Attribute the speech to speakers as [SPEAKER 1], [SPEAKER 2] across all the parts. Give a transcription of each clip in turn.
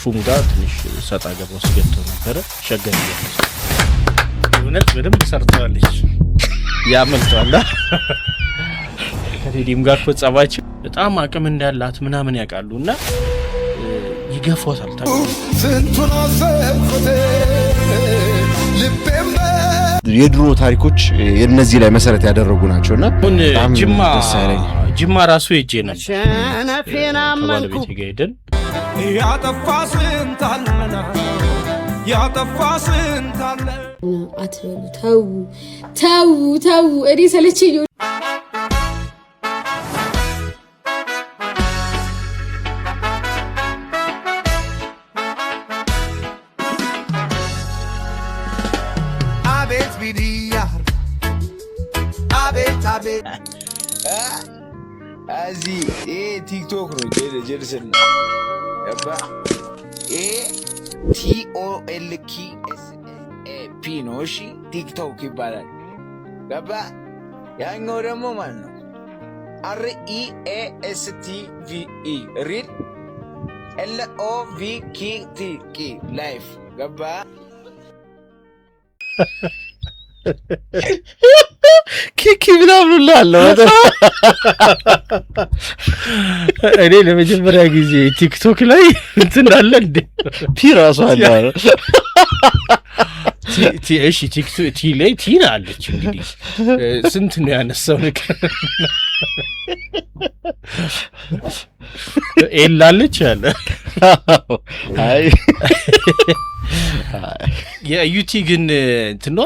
[SPEAKER 1] ፉንጋ ትንሽ ሰጣ ገባ ሲገጥቶ ነበር ሸገር ይያለች እውነት በደንብ ሰርታለች ያመልጣላ ከቴዲም ጋር ፈጻባች በጣም አቅም እንዳላት ምናምን ያቃሉና ይገፋታል ታውቁ
[SPEAKER 2] ስንቱን አሰብኩት ልቤም
[SPEAKER 3] የድሮ ታሪኮች የነዚህ ላይ መሰረት ያደረጉ ናቸውና
[SPEAKER 1] ጅማ ራሱ ሄጄ ነበር ሸነፌና መልኩ ይገይደን
[SPEAKER 2] ያጠፋ ስንታለና ያጠፋ ስንታለ
[SPEAKER 4] አትበሉ ተው እኔ ሰለቸኝ
[SPEAKER 2] አቤት ቢዲያ አቤት
[SPEAKER 5] አዚ ቲክቶክ ነው ጀልሰን ያባ TOLKSAP ነው እሺ ቲክቶክ ይባላል ያባ ያኛው ደግሞ ማለት ነው REASTVE ሪል LOVKTK ላይፍ ገባ
[SPEAKER 1] ኪኪ ብላብሉላለው እኔ ለመጀመሪያ ጊዜ ቲክቶክ ላይ እንትን አለ እንዴ
[SPEAKER 3] ፒራሱ አለ
[SPEAKER 1] እሺ ቲክቶክ ቲ ላይ ቲና አለች እንግዲህ ስንት ነው ያነሳው ነገር ኤላለች አለ
[SPEAKER 3] አይ
[SPEAKER 1] የዩቲ ግን እንትኗ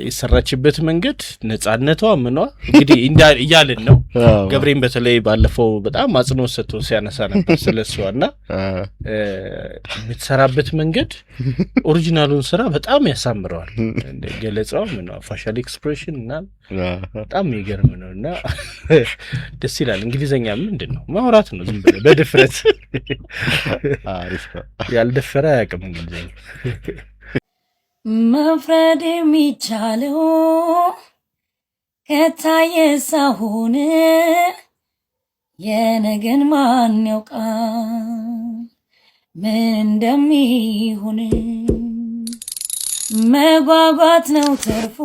[SPEAKER 1] የሰራችበት መንገድ ነፃነቷ ምኗ እንግዲህ እያልን ነው ገብሬን በተለይ ባለፈው በጣም አጽንኦት ሰጥቶ ሲያነሳ ነበር ስለሷና የምትሰራበት መንገድ ኦሪጂናሉን ስራ በጣም ያሳምረዋል ገለጻው ምኗ ፋሻል ኤክስፕሬሽን እና በጣም የሚገርም ነውና ደስ ይላል እንግሊዘኛ ምንድነው ማውራት ነው ዝም ብለ በድፍረት
[SPEAKER 3] አሪፍ
[SPEAKER 1] ያልደፈረ ያቅም እንግሊዘኛ
[SPEAKER 4] መፍረድ የሚቻለው ከታየ ሳይሆን የነገን ማን ያውቃል ምን እንደሚሆን መጓጓት ነው ተርፎ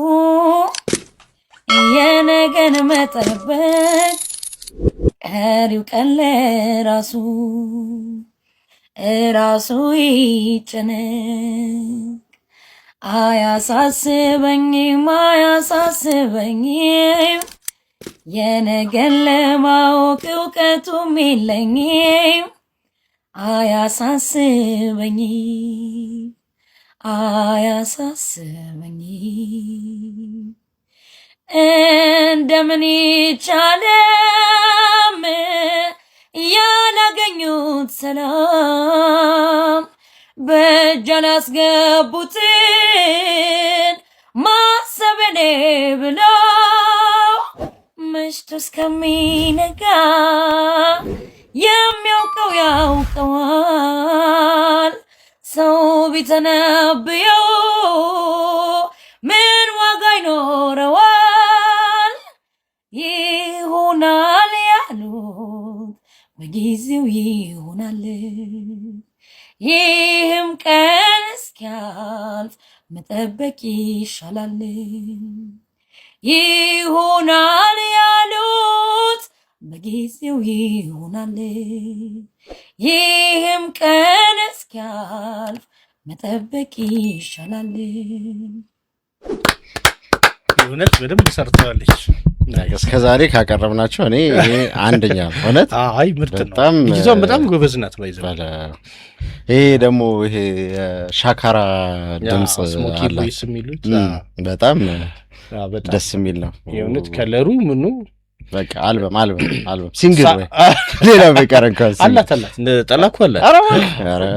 [SPEAKER 4] የነገን መጠበቅ ቀሪው ቀን ለራሱ ይጨነቅ አያሳስበኝም የነገን ለማወቅ እውቀቱም የለኝም አያሳስበኝም እንደምን ይቻለም ያላገኙት ሰላም በእጅ ያላስገቡትን ማሰበኔ ብለው መሽቶ እስከሚነጋ የሚያውቀው ያውቀዋል ሰው ቢተነብየው ምን ዋጋ ይኖረዋል ይሆናል ያሉት በጊዜው ይሆናል ይህም ቀን እስኪያልፍ መጠበቅ ይሻላል ይሆናል ያሉት በጊዜው ይሆናል ይህም ቀን እስኪያልፍ መጠበቅ ይሻላል
[SPEAKER 1] እውነት በደንብ ሰርታለች
[SPEAKER 3] እስከዛሬ ካቀረብናቸው እኔ አንደኛ ሆነት
[SPEAKER 1] አይ ምርጥ ነው ይዟን በጣም ጎበዝ ናት ባይዘው
[SPEAKER 3] ይሄ ደግሞ ይሄ ሻካራ ድምጽ
[SPEAKER 1] ስሞኪ ቮይስ የሚሉት
[SPEAKER 3] በጣም ደስ የሚል ነው
[SPEAKER 1] የእውነት ከለሩ ምኑ
[SPEAKER 3] በቃ አልበም ሲንግል ወይ ሌላ በቀረንካስ
[SPEAKER 1] አላት እንደ ጠላኩ አለ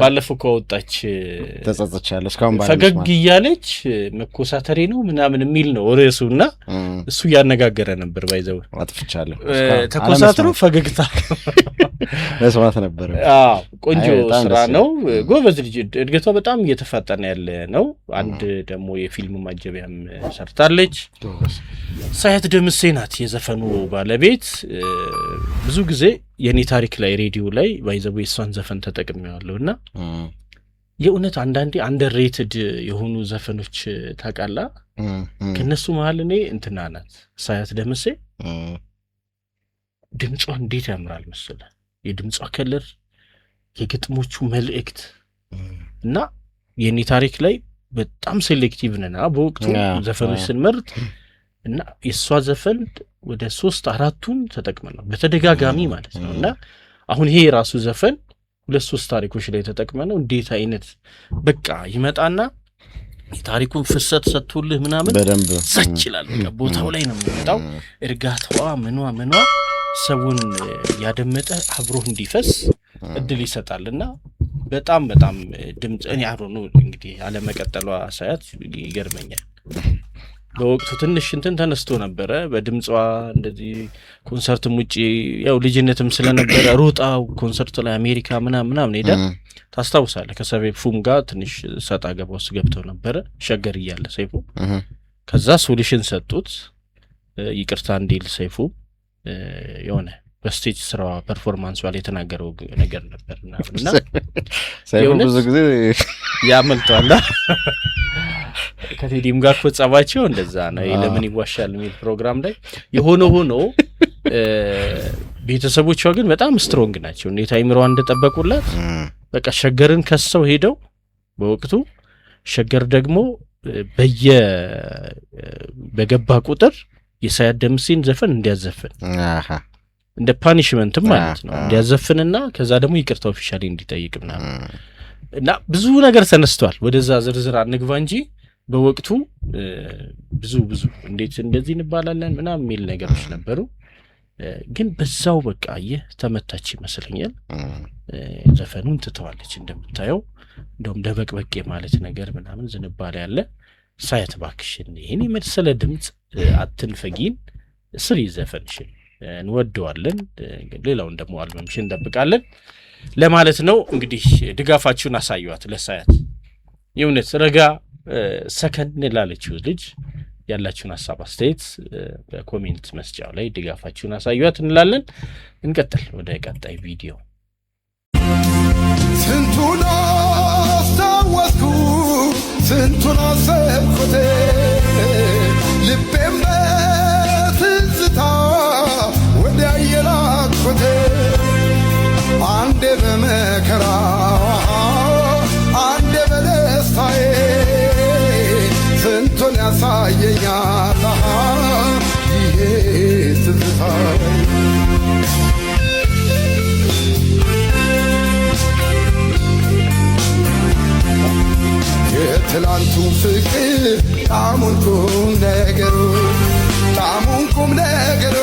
[SPEAKER 1] ባለፈው ከወጣች
[SPEAKER 3] ተጸጸቻለሁ እስካሁን
[SPEAKER 1] ፈገግ ይያለች መኮሳተሬ ነው ምናምን የሚል ነው ርዕሱና እሱ ያነጋገረ ነበር ባይዘው
[SPEAKER 3] አጥፍቻለሁ
[SPEAKER 1] ተኮሳተሩ ፈገግታ
[SPEAKER 3] መስማት ነበር።
[SPEAKER 1] ቆንጆ ስራ ነው። ጎበዝ ልጅ እድገቷ በጣም እየተፋጠነ ያለ ነው። አንድ ደግሞ የፊልም ማጀቢያም ሰርታለች። ሳያት ደምሴ ናት የዘፈኑ ባለቤት። ብዙ ጊዜ የኔ ታሪክ ላይ ሬዲዮ ላይ ባይዘው የሷን ዘፈን ተጠቅሜዋለሁና የእውነት አንዳንዴ አንደርሬትድ የሆኑ ዘፈኖች ታውቃላ። ከነሱ መሃል እኔ እንትና ናት ሳያት ደምሴ። ድምጿ እንዴት ያምራል መሰለ፣ የድምጿ ከለር፣ የግጥሞቹ መልእክት እና የኔ ታሪክ ላይ በጣም ሴሌክቲቭ ነና በወቅቱ ዘፈኖች ስንመርጥ እና የሷ ዘፈን ወደ 3-4ቱን ተጠቅመናል በተደጋጋሚ ማለት ነው። እና አሁን ይሄ ራሱ ዘፈን 2-3 ታሪኮች ላይ ተጠቅመነው እንዴት አይነት በቃ ይመጣና የታሪኩን ፍሰት ሰጥቶልህ ምናምን
[SPEAKER 3] በደንብ
[SPEAKER 1] ይችላል። በቃ ቦታው ላይ ነው የሚመጣው። እርጋታዋ ምኗ ሰውን ያደመጠ አብሮ እንዲፈስ እድል ይሰጣልና በጣም ድምጽ እኔ አሮኑ እንግዲህ አለመቀጠሏ ሳያት ይገርመኛል። በወቅቱ ትንሽ እንትን ተነስቶ ነበረ በድምጿ እንደዚህ ኮንሰርትም ውጪ ያው ልጅነትም ስለነበረ ሩጣው ኮንሰርት ላይ አሜሪካ ምናምን ሄዳ ታስታውሳለህ። ከሰይፉም ጋር ትንሽ ሰጣ ገባ ውስጥ ገብተው ነበረ ሸገር እያለ ሰይፉ። ከዛ ሶሉሽን ሰጡት ይቅርታ እንዲል ሰይፉ የሆነ በስቴጅ ስራዋ ፐርፎርማንስ ላይ የተናገረው ነገር ነበርና
[SPEAKER 3] ሰይፉ ብዙ ጊዜ
[SPEAKER 1] ያመልጣላ። ከቴዲም ጋር ጸባቸው እንደዛ ነው። ለምን ይዋሻል የሚል ፕሮግራም ላይ ሆኖ ቤተሰቦቿ ግን በጣም ስትሮንግ ናቸው። እንዴት አይምሮዋ እንደጠበቁላት በቃ ሸገርን ከሰው ሄደው በወቅቱ ሸገር ደግሞ በገባ ቁጥር የሳያት ደምሴን ዘፈን እንዲያዘፍን እንደ ፓኒሽመንትም ማለት ነው እንዲያዘፍንና ከዛ ደግሞ ይቅርታ ኦፊሻሊ እንዲጠይቅ ምናምን እና ብዙ ነገር ተነስቷል። ወደዛ ዝርዝር አንግባ እንጂ በወቅቱ ብዙ እንዴት እንደዚህ እንባላለን ምናምን የሚል ነገሮች ነበሩ። ግን በዛው በቃ ተመታች ይመስለኛል። ዘፈኑን ትተዋለች እንደምታየው። እንደውም ደበቅበቄ ማለት ነገር ምናምን ዝንባሌ ያለ ሳያት ባክሽን ይሄን የመሰለ ድምጽ አትንፈጊን ስሪ ዘፈንሽን እንወደዋለን። ሌላውን ደግሞ አልበምሽን እንጠብቃለን ለማለት ነው። እንግዲህ ድጋፋችሁን አሳዩት ለሳያት። የእውነት ረጋ ሰከን ላለችው ልጅ ያላችሁን ሐሳብ አስተያየት በኮሜንት መስጫው ላይ ድጋፋችሁን አሳዩት እንላለን። እንቀጥል ወደ ቀጣይ ቪዲዮ።
[SPEAKER 2] ስንቱን አስታወስኩ ስንቱን አሰብኩት ልቤም በትዝታ ወዲያ የላኩት አንዴ በመከራ አንዴ በደስታዬ ስንቱን ያሳየኛል ይሄ ትዝታ የትላንቱ ፍቅር ጣሙን ቁም ነገሩ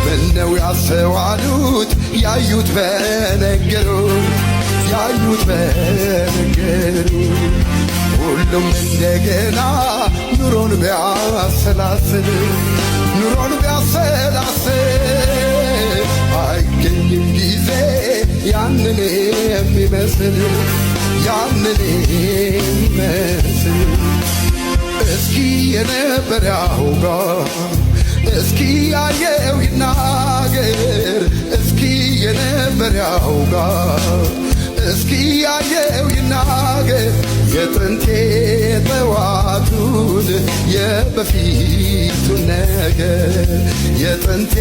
[SPEAKER 2] ምነው ያስተዋሉት ያዩት በነገሩ ሁሉም እንደገና ኑሮን ቢያሰላስል አይገኝም ጊዜ ያንን የሚመስል እስኪ የነበር ያውጋ እስኪ ያየው ይናገር እስኪ የነበር ያውጋ እስኪ ያየው ይናገር የጥንቴ ጠዋቱን የበፊቱን ነገር የጥንቴ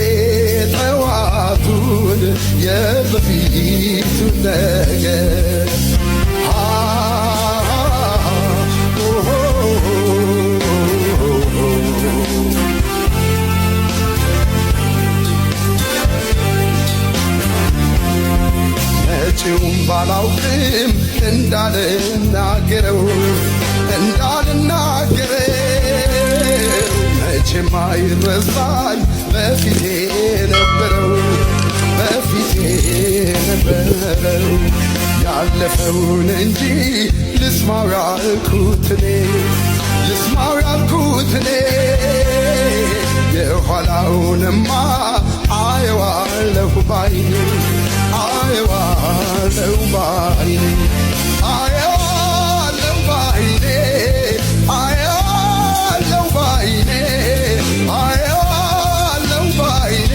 [SPEAKER 2] ጠዋቱን የበፊቱን ነገር መቼውም ባላውቅም እንዳልናገረው መቼም አይረሳኝ በፊቴ ነበረው ያለፈውን እንጂ ልስማው ያልኩት እኔ የኋላውንማ አየዋለሁ ባይኔ አየዋለሁ ባይኔ አየዋለሁ ባይኔ አየዋለሁ ባይኔ አየዋለሁ ባይኔ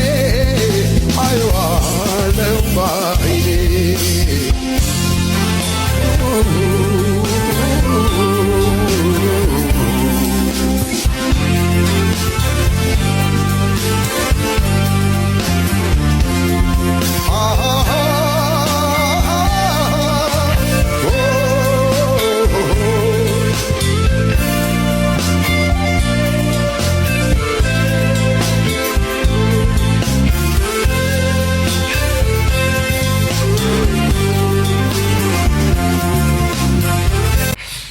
[SPEAKER 2] አየዋለሁ ባይኔ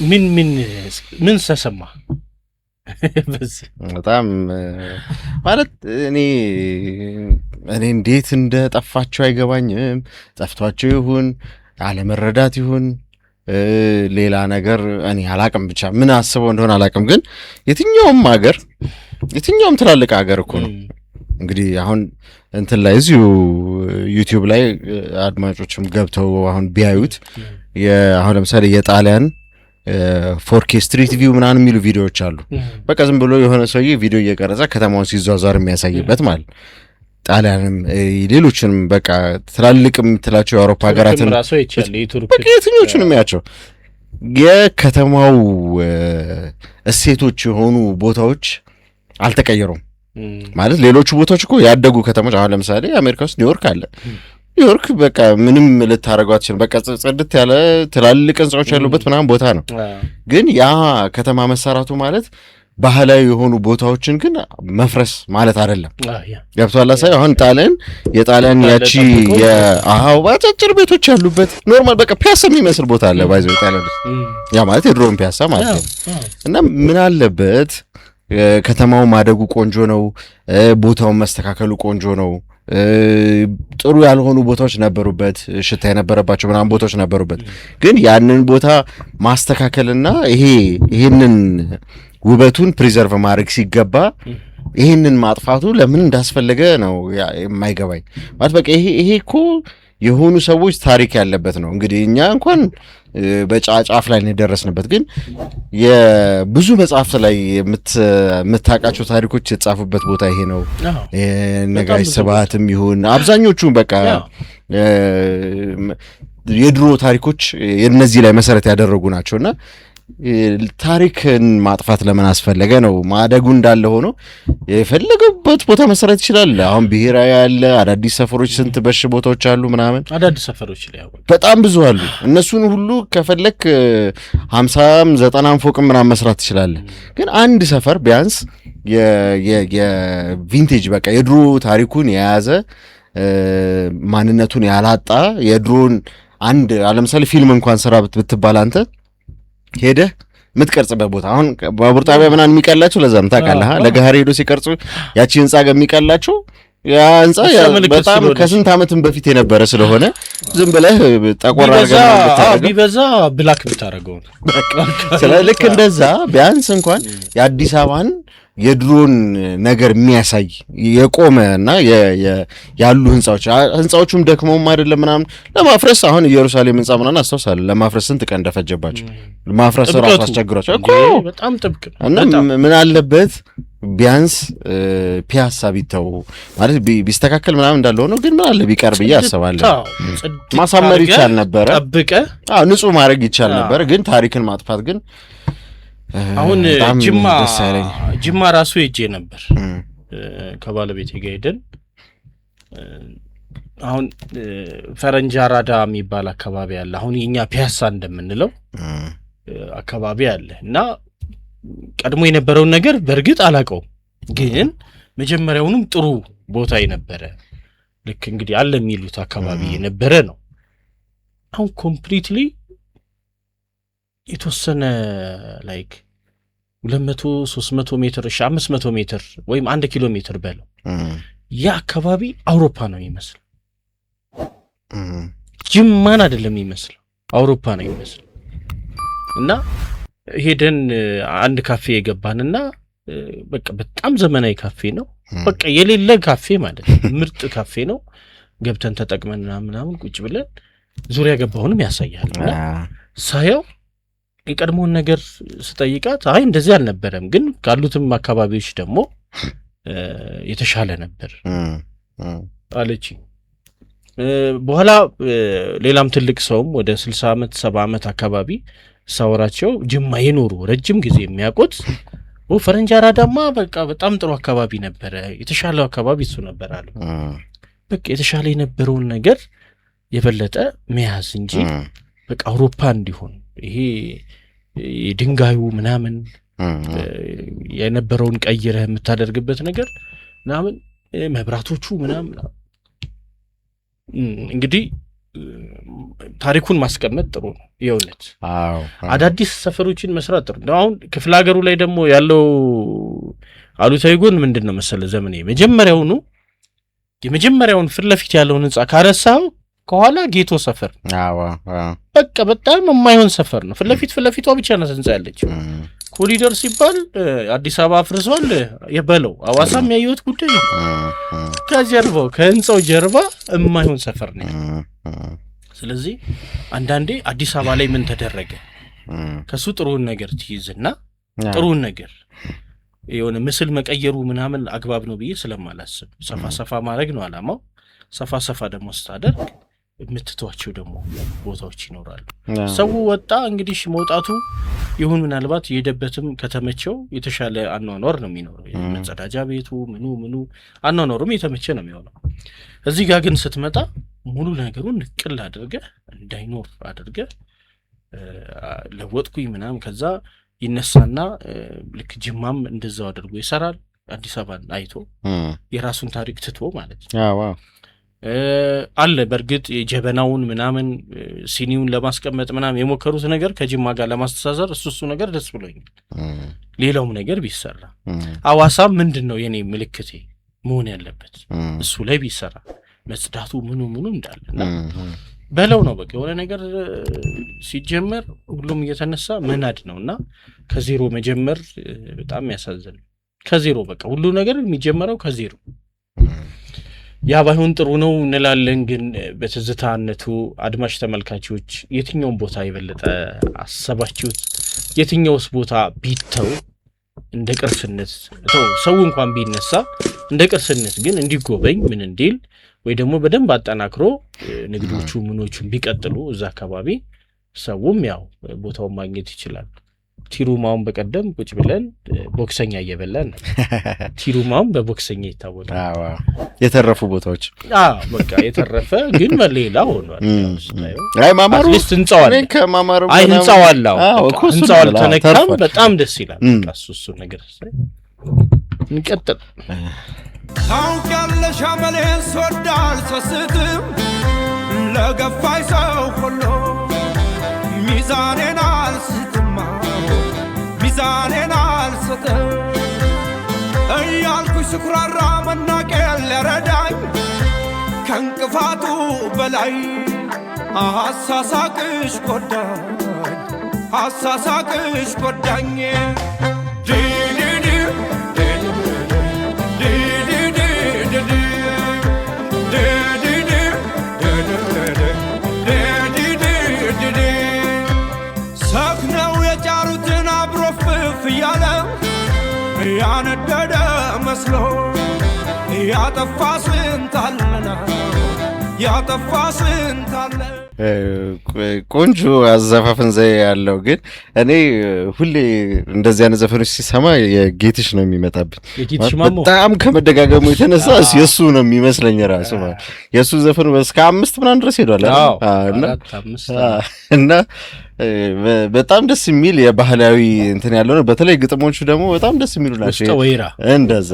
[SPEAKER 1] ምን ተሰማ?
[SPEAKER 3] በጣም ማለት እኔ እንዴት እንደጠፋቸው አይገባኝም። ጠፍቷቸው ይሁን አለመረዳት ይሁን ሌላ ነገር እኔ አላቅም። ብቻ ምን አስበው እንደሆነ አላቅም። ግን የትኛውም ትላልቅ ሀገር እኮ ነው እንግዲህ አሁን እንትን ላይ እዚሁ ዩቲዩብ ላይ አድማጮችም ገብተው አሁን ቢያዩት አሁን ለምሳሌ የጣሊያን 4K ስትሪት ቪው ምናምን የሚሉ ቪዲዮዎች አሉ። በቃ ዝም ብሎ የሆነ ሰውዬ ቪዲዮ እየቀረጸ ከተማውን ሲዟዟር የሚያሳይበት ማለት ጣሊያንም ሌሎችንም በቃ ትላልቅ የምትላቸው የአውሮፓ ሀገራትን በቃ የትኞቹንም ያቸው የከተማው እሴቶች የሆኑ ቦታዎች አልተቀየሩም ማለት ሌሎቹ ቦታዎች እኮ ያደጉ ከተሞች አሁን ለምሳሌ አሜሪካ ውስጥ ኒውዮርክ አለ። ኒውዮርክ በቃ ምንም ልታረጋው አትችልም። በቃ ጽድት ያለ ትላልቅ ህንጻዎች ያሉበት ምናምን ቦታ ነው። ግን ያ ከተማ መሰራቱ ማለት ባህላዊ የሆኑ ቦታዎችን ግን መፍረስ ማለት አይደለም። ገብቷል ሳይ አሁን የጣሊያን ያቺ አጫጭር ቤቶች ያሉበት ኖርማል በቃ ፒያሳ የሚመስል ቦታ አለ ባይዘው ጣሊያን ያ ማለት የድሮን ፒያሳ ማለት ነው። እና ምን አለበት ከተማው ማደጉ ቆንጆ ነው፣ ቦታውን መስተካከሉ ቆንጆ ነው። ጥሩ ያልሆኑ ቦታዎች ነበሩበት፣ ሽታ የነበረባቸው ምናምን ቦታዎች ነበሩበት። ግን ያንን ቦታ ማስተካከልና ይሄንን ውበቱን ፕሪዘርቭ ማድረግ ሲገባ ይሄንን ማጥፋቱ ለምን እንዳስፈለገ ነው የማይገባኝ። ማለት በቃ ይሄ እኮ የሆኑ ሰዎች ታሪክ ያለበት ነው። እንግዲህ እኛ እንኳን በጫፍ ላይ እንደደረስንበት፣ ግን የብዙ መጽሐፍት ላይ የምታውቃቸው ታሪኮች የተጻፉበት ቦታ ይሄ ነው። ነጋሽ ስብሐትም ይሁን አብዛኞቹ በቃ የድሮ ታሪኮች የነዚህ ላይ መሰረት ያደረጉ ናቸውና ታሪክን ማጥፋት ለምን አስፈለገ ነው። ማደጉ እንዳለ ሆኖ የፈለገበት ቦታ መሰረት ይችላል። አሁን ብሔራዊ ያለ አዳዲስ ሰፈሮች ስንት በሽ ቦታዎች አሉ ምናምን
[SPEAKER 1] አዳዲስ ሰፈሮች ላይ
[SPEAKER 3] በጣም ብዙ አሉ። እነሱን ሁሉ ከፈለክ 50 90 ፎቅ ምናምን መስራት ትችላለህ። ግን አንድ ሰፈር ቢያንስ የቪንቴጅ በቃ የድሮ ታሪኩን የያዘ ማንነቱን ያላጣ የድሮን አንድ ለምሳሌ ፊልም እንኳን ስራ ብትባል አንተ ሄደህ የምትቀርጽበት ቦታ አሁን ባቡር ጣቢያ ምናምን የሚቀላቸው ለዛም ታውቃለህ። ለገሃር ሄዶ ሲቀርጹ ያቺ ህንጻ ጋር የሚቀላቸው ያ ህንጻ በጣም ከስንት ዓመትም በፊት የነበረ ስለሆነ ዝም ብለህ ጠቆር አድርገህ
[SPEAKER 1] ቢበዛ ብላክ ብታረገው
[SPEAKER 3] ልክ እንደዛ ቢያንስ እንኳን የአዲስ አበባን የድሮን ነገር የሚያሳይ የቆመ እና ያሉ ህንጻዎቹም ደክመውም አይደለም ምናምን ለማፍረስ አሁን ኢየሩሳሌም ህንጻ ምናምን አስተውሳለሁ ለማፍረስ ስንት ቀን እንደፈጀባቸው ማፍረስ ራሱ አስቸግሯቸው እኮ
[SPEAKER 1] በጣም ጥብቅ
[SPEAKER 3] እና ምን አለበት ቢያንስ ፒያሳ ቢተው ማለት ቢስተካከል ምናምን እንዳለው ነው። ግን ምን አለ ቢቀር ብዬ አስባለሁ። ማሳመር ይቻል ነበር፣ ንጹህ ማድረግ ይቻል ነበር። ግን ታሪክን ማጥፋት ግን
[SPEAKER 1] አሁን ጅማ ራሱ ሄጄ ነበር ከባለቤቴ ጋር ሄደን። አሁን ፈረንጅ አራዳ የሚባል አካባቢ አለ። አሁን የኛ ፒያሳ እንደምንለው አካባቢ አለ እና ቀድሞ የነበረውን ነገር በእርግጥ አላቀው፣ ግን መጀመሪያውንም ጥሩ ቦታ የነበረ ልክ እንግዲህ አለ የሚሉት አካባቢ የነበረ ነው። አሁን ኮምፕሊትሊ የተወሰነ ላይክ 200 300 ሜትር 500 ሜትር ወይም 1 ኪሎ ሜትር በለው ያ አካባቢ አውሮፓ ነው የሚመስለው። ጅማን አይደለም የሚመስለው፣ አውሮፓ ነው የሚመስለው። እና ሄደን አንድ ካፌ የገባንና በቃ በጣም ዘመናዊ ካፌ ነው። በቃ የሌለ ካፌ ማለት ምርጥ ካፌ ነው። ገብተን ተጠቅመን ምናምን ቁጭ ብለን ዙሪያ ገባውንም ያሳያል። ሳየው የቀድሞውን ነገር ስጠይቃት አይ እንደዚህ አልነበረም፣ ግን ካሉትም አካባቢዎች ደግሞ የተሻለ ነበር አለች። በኋላ ሌላም ትልቅ ሰውም ወደ 60 ዓመት 70 ዓመት አካባቢ ሳወራቸው ጅማ የኖሩ ረጅም ጊዜ የሚያውቁት ፈረንጅ አራዳማ በቃ በጣም ጥሩ አካባቢ ነበረ፣ የተሻለው አካባቢ እሱ ነበር አሉ። በቃ የተሻለ የነበረውን ነገር የበለጠ መያዝ እንጂ በቃ አውሮፓ እንዲሆን ይሄ የድንጋዩ ምናምን የነበረውን ቀይረህ የምታደርግበት ነገር ምናምን መብራቶቹ ምናምን እንግዲህ ታሪኩን ማስቀመጥ ጥሩ ነው የእውነት። አዳዲስ ሰፈሮችን መስራት ጥሩ ነው። አሁን ክፍለ ሀገሩ ላይ ደግሞ ያለው አሉታዊ ጎን ምንድን ነው መሰለ ዘመኔ የመጀመሪያውን ፊት ለፊት ያለውን ህንጻ ካረሳው ከኋላ ጌቶ ሰፈር በቃ በጣም የማይሆን ሰፈር ነው። ፊት ለፊቷ ብቻ ነው ህንጻ ያለችው። ኮሪደር ሲባል አዲስ አበባ አፍርሷል የበለው አዋሳም ያየሁት ጉዳይ ነው። ከጀርባው ከህንጻው ጀርባ የማይሆን ሰፈር ነው። ስለዚህ አንዳንዴ አዲስ አበባ ላይ ምን ተደረገ ከሱ ጥሩን ነገር ትይዝና ጥሩን ነገር የሆነ ምስል መቀየሩ ምናምን አግባብ ነው ብዬ ስለማላስብ ሰፋ ማድረግ ነው አላማው። ሰፋ ደግሞ ስታደርግ የምትቷቸው ደግሞ ቦታዎች ይኖራሉ። ሰው ወጣ እንግዲህ መውጣቱ ይሁን ምናልባት የሄደበትም ከተመቸው የተሻለ አኗኗር ነው የሚኖረው። መጸዳጃ ቤቱ ምኑ አኗኗሩም የተመቸ ነው የሚሆነው። እዚህ ጋር ግን ስትመጣ ሙሉ ነገሩን ንቅል አድርገህ እንዳይኖር አድርገህ ለወጥኩኝ ምናምን ከዛ ይነሳና ልክ ጅማም እንደዛው አድርጎ ይሰራል። አዲስ አበባን አይቶ የራሱን ታሪክ ትቶ ማለት ነው አለ። በእርግጥ የጀበናውን ምናምን ሲኒውን ለማስቀመጥ ምናምን የሞከሩት ነገር ከጅማ ጋር ለማስተሳሰር እሱ ነገር ደስ ብሎኛል። ሌላውም ነገር ቢሰራ አዋሳም ምንድን ነው የኔ ምልክቴ መሆን ያለበት እሱ ላይ ቢሰራ መጽዳቱ ምኑ እንዳለና በለው ነው በቃ የሆነ ነገር ሲጀመር ሁሉም እየተነሳ መናድ ነውና ከዜሮ መጀመር በጣም ያሳዝን። ከዜሮ በቃ ሁሉ ነገር የሚጀመረው ከዜሮ። ያ ባይሆን ጥሩ ነው እንላለን። ግን በትዝታነቱ አድማጭ ተመልካቾች የትኛውን ቦታ የበለጠ አሰባችሁት? የትኛውስ ቦታ ቢተው እንደ ቅርስነት ሰው እንኳን ቢነሳ እንደ ቅርስነት ግን እንዲጎበኝ ምን እንዲል ወይ ደግሞ በደንብ አጠናክሮ ንግዶቹ ምኖቹን ቢቀጥሉ እዛ አካባቢ ሰውም ያው ቦታውን ማግኘት ይችላል። ቲሩማውን በቀደም ቁጭ ብለን ቦክሰኛ እየበላን ቲሩማውን በቦክሰኛ ይታወቃል።
[SPEAKER 3] የተረፉ ቦታዎች
[SPEAKER 1] በቃ የተረፈ ግን መሌላ ሆኗል።
[SPEAKER 3] አይ ማማሩ
[SPEAKER 1] ህንጻው ተነካም በጣም ደስ ይላል። እሱ ነገር እንቀጥል።
[SPEAKER 2] ታውቂያለሽ አመሌን ስወዳል ስስትም ለገፋይ ሰው ሁሉ ሚዛኔን አልስትም እያልኩሽ ስኩራራ መናቄን ሊረዳኝ ከእንቅፋቱ በላይ አሳሳቅሽ ጎዳኝ ያነደደ መስሎ ያጠፋ ስንታለ
[SPEAKER 3] ቆንጆ አዘፋፈን ዘዬ ያለው ግን እኔ ሁሌ እንደዚህ አይነት ዘፈኖች ሲሰማ የጌትሽ ነው የሚመጣብኝ። በጣም ከመደጋገሙ የተነሳ የሱ ነው የሚመስለኝ ራሱ የሱ ዘፈኑ እስከ 5 ምናምን ድረስ ሄዷል እና በጣም ደስ የሚል የባህላዊ እንትን ያለው ነው። በተለይ ግጥሞቹ ደግሞ በጣም ደስ የሚሉ ናቸው። እንደዛ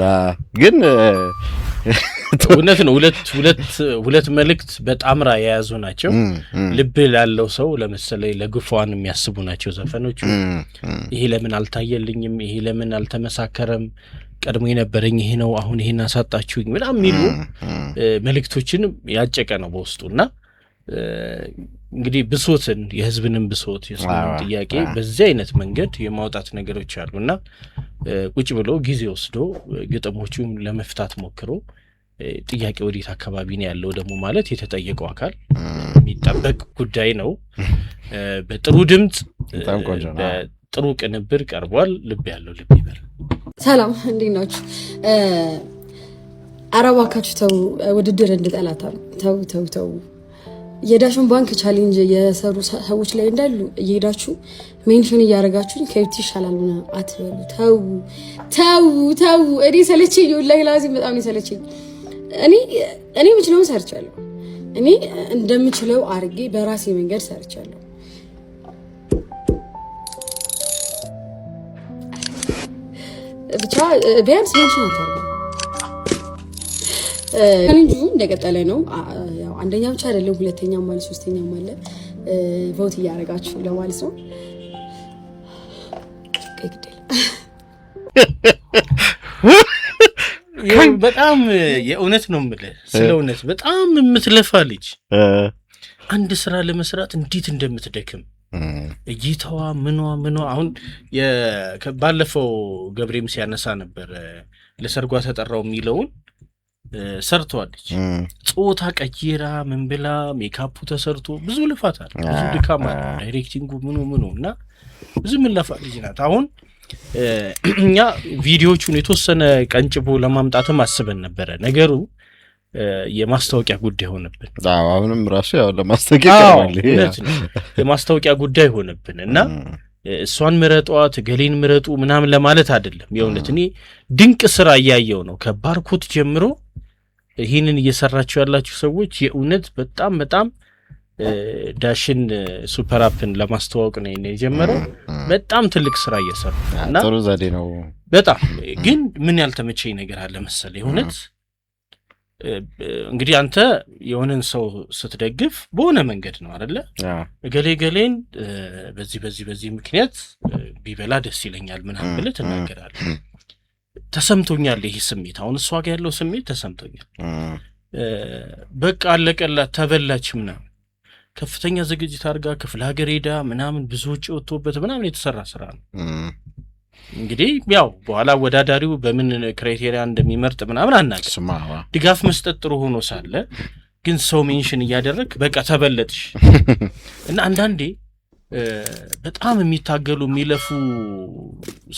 [SPEAKER 3] ግን
[SPEAKER 1] እውነት ነው። ሁለት መልእክት በጣምራ የያዙ ናቸው። ልብ ላለው ሰው ለምሳሌ ለግፏን የሚያስቡ ናቸው ዘፈኖቹ። ይሄ ለምን አልታየልኝም፣ ይሄ ለምን አልተመሳከረም፣ ቀድሞ የነበረኝ ይሄ ነው፣ አሁን ይሄን አሳጣችሁኝ ምናምን የሚሉ መልእክቶችን ያጨቀ ነው በውስጡና እንግዲህ ብሶትን የህዝብንም ብሶት የሰውን ጥያቄ በዚህ አይነት መንገድ የማውጣት ነገሮች አሉና ቁጭ ብሎ ጊዜ ወስዶ ግጥሞቹን ለመፍታት ሞክሮ ጥያቄ ወዴት አካባቢ ነው ያለው ደግሞ ማለት የተጠየቀው አካል የሚጠበቅ ጉዳይ ነው። በጥሩ ድምጽ በጥሩ ቅንብር ቀርቧል። ልብ ያለው ልብ ይበል።
[SPEAKER 6] ሰላም እንዴት ናችሁ? አረባካችሁ ተው ውድድር እንድጠላታ ተው የዳሽን ባንክ ቻሌንጅ የሰሩ ሰዎች ላይ እንዳሉ እየሄዳችሁ ሜንሽን እያደረጋችሁኝ ከዩቲ ይሻላል ነው አትበሉ። ተው እኔ ሰለቸኝ። ወላሂ ላዚም በጣም ነው ሰለቸኝ። እኔ ምችለው ሰርቻለሁ። እኔ እንደምችለው አርጌ በራሴ መንገድ ሰርቻለሁ። ብቻ ቢያንስ ሜንሽን አታርጉ። ቻሌንጁ እንደቀጠለ ነው። ያው አንደኛ ብቻ አይደለም፣ ሁለተኛም ማለት ሶስተኛም አለ። ቮት እያደረጋችሁ ለማለት ነው።
[SPEAKER 1] በጣም የእውነት ነው የምልህ፣ ስለ እውነት በጣም የምትለፋ ልጅ አንድ ስራ ለመስራት እንዴት እንደምትደክም እይታዋ ምኗ አሁን ባለፈው ገብሬም ሲያነሳ ነበር ለሰርጓ ተጠራው የሚለውን ሰርተዋለች። ጾታ ቀይራ ምን ብላ ሜካፑ ተሰርቶ ብዙ ልፋት አለ፣ ብዙ ድካም አለ፣ ዳይሬክቲንጉ ምኑ እና ብዙ ምንለፋ ልጅ ናት። አሁን እኛ ቪዲዮቹን የተወሰነ ቀንጭቦ ለማምጣትም አስበን ነበረ። ነገሩ የማስታወቂያ ጉዳይ ሆነብን።
[SPEAKER 3] አሁንም ራሱ ያው ለማስታወቂያ
[SPEAKER 1] የማስታወቂያ ጉዳይ ሆነብን እና እሷን ምረጧት ገሌን ምረጡ ምናምን ለማለት አይደለም። የእውነት እኔ ድንቅ ስራ እያየው ነው ከባርኮት ጀምሮ ይህንን እየሰራችሁ ያላችሁ ሰዎች የእውነት በጣም ዳሽን ሱፐር አፕን ለማስተዋወቅ ነው የጀመረው። በጣም ትልቅ ስራ እየሰሩ እና
[SPEAKER 3] ጥሩ ዘዴ ነው። በጣም
[SPEAKER 1] ግን ምን ያልተመቸኝ ነገር አለ መሰለህ? የእውነት እንግዲህ አንተ የሆነን ሰው ስትደግፍ በሆነ መንገድ ነው አይደለ? ገሌን በዚህ ምክንያት ቢበላ ደስ ይለኛል ምናምን ብለህ ትናገራለህ። ተሰምቶኛል ይሄ ስሜት፣ አሁን እሷ ጋር ያለው ስሜት ተሰምቶኛል። በቃ አለቀላት ተበላች ምናምን ከፍተኛ ዝግጅት አድርጋ ክፍለ ሀገር ሄዳ ምናምን ብዙ ወጪ ወጥቶበት ምናምን የተሰራ ስራ ነው። እንግዲህ ያው በኋላ አወዳዳሪው በምን ክራይቴሪያ እንደሚመርጥ ምናምን አናውቅም። ድጋፍ መስጠት ጥሩ ሆኖ ሳለ ግን ሰው ሜንሽን እያደረግ በቃ ተበለጥሽ እና አንዳንዴ በጣም የሚታገሉ የሚለፉ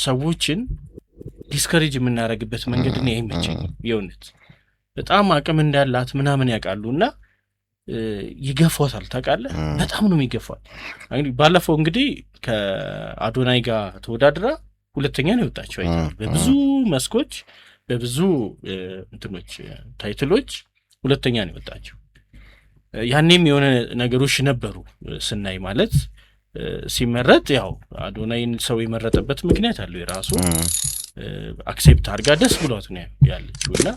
[SPEAKER 1] ሰዎችን ዲስከሬጅ የምናደርግበት መንገድ ነው አይመቸኝም። የእውነት በጣም አቅም እንዳላት ምናምን ያውቃሉና ይገፏታል። ታውቃለህ? በጣም ነው የሚገፏት። ባለፈው እንግዲህ ከአዶናይ ጋር ተወዳድራ ሁለተኛ ነው የወጣችው። በብዙ መስኮች በብዙ እንትኖች ታይትሎች ሁለተኛ ነው የወጣችው። ያኔም የሆነ ነገሮች ነበሩ ስናይ ማለት ሲመረጥ ያው አዶናይን ሰው የመረጠበት ምክንያት አለው የራሱ አክሴፕት አድርጋ ደስ ብሏት ነው ያለችው እና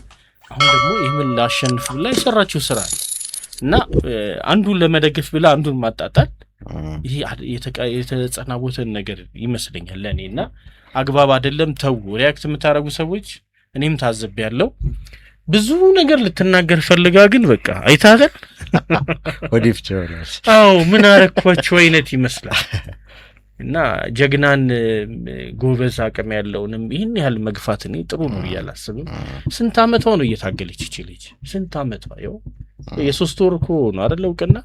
[SPEAKER 1] አሁን ደግሞ ይህን ላሸንፍ ብላ የሰራችው ስራ ነው እና አንዱን ለመደገፍ ብላ አንዱን ማጣጣል ይሄ የተጸናወተን ነገር ይመስለኛል ለእኔ እና አግባብ አይደለም። ተው ሪያክት የምታደርጉ ሰዎች እኔም ታዘብያለሁ። ብዙ ነገር ልትናገር ፈልጋ ግን በቃ አይታገል
[SPEAKER 3] ወዲፍ ጆርናል
[SPEAKER 1] ምን አረኳቸው አይነት ይመስላል እና ጀግናን ጎበዝ አቅም ያለውንም ይህን ያህል መግፋት እኔ ጥሩ ነው እያላስብም። ስንት ዓመቷ ነው እየታገለች ይችላል? ስንት ዓመቷ ይኸው የ3 ወር እኮ ነው አይደል? እውቅና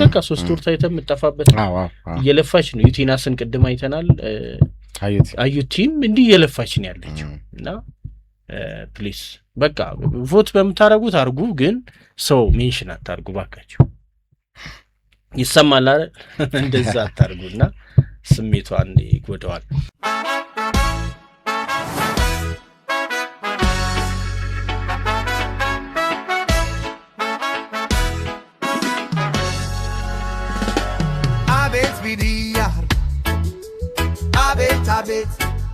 [SPEAKER 1] በቃ 3 ወር ታይተ የምጠፋበት እየለፋች ነው። ዩቲናስን ቅድም አይተናል። አዩቲም እንዲህ እየለፋች ነው ያለችው እና ፕሊስ በቃ ቮት በምታረጉት አርጉ፣ ግን ሰው ሜንሽን አታርጉ ባካችሁ። ይሰማል አይደል? እንደዛ አታርጉና ስሜቷን ይጎዳዋል።
[SPEAKER 2] አቤት ቢዲያር አቤት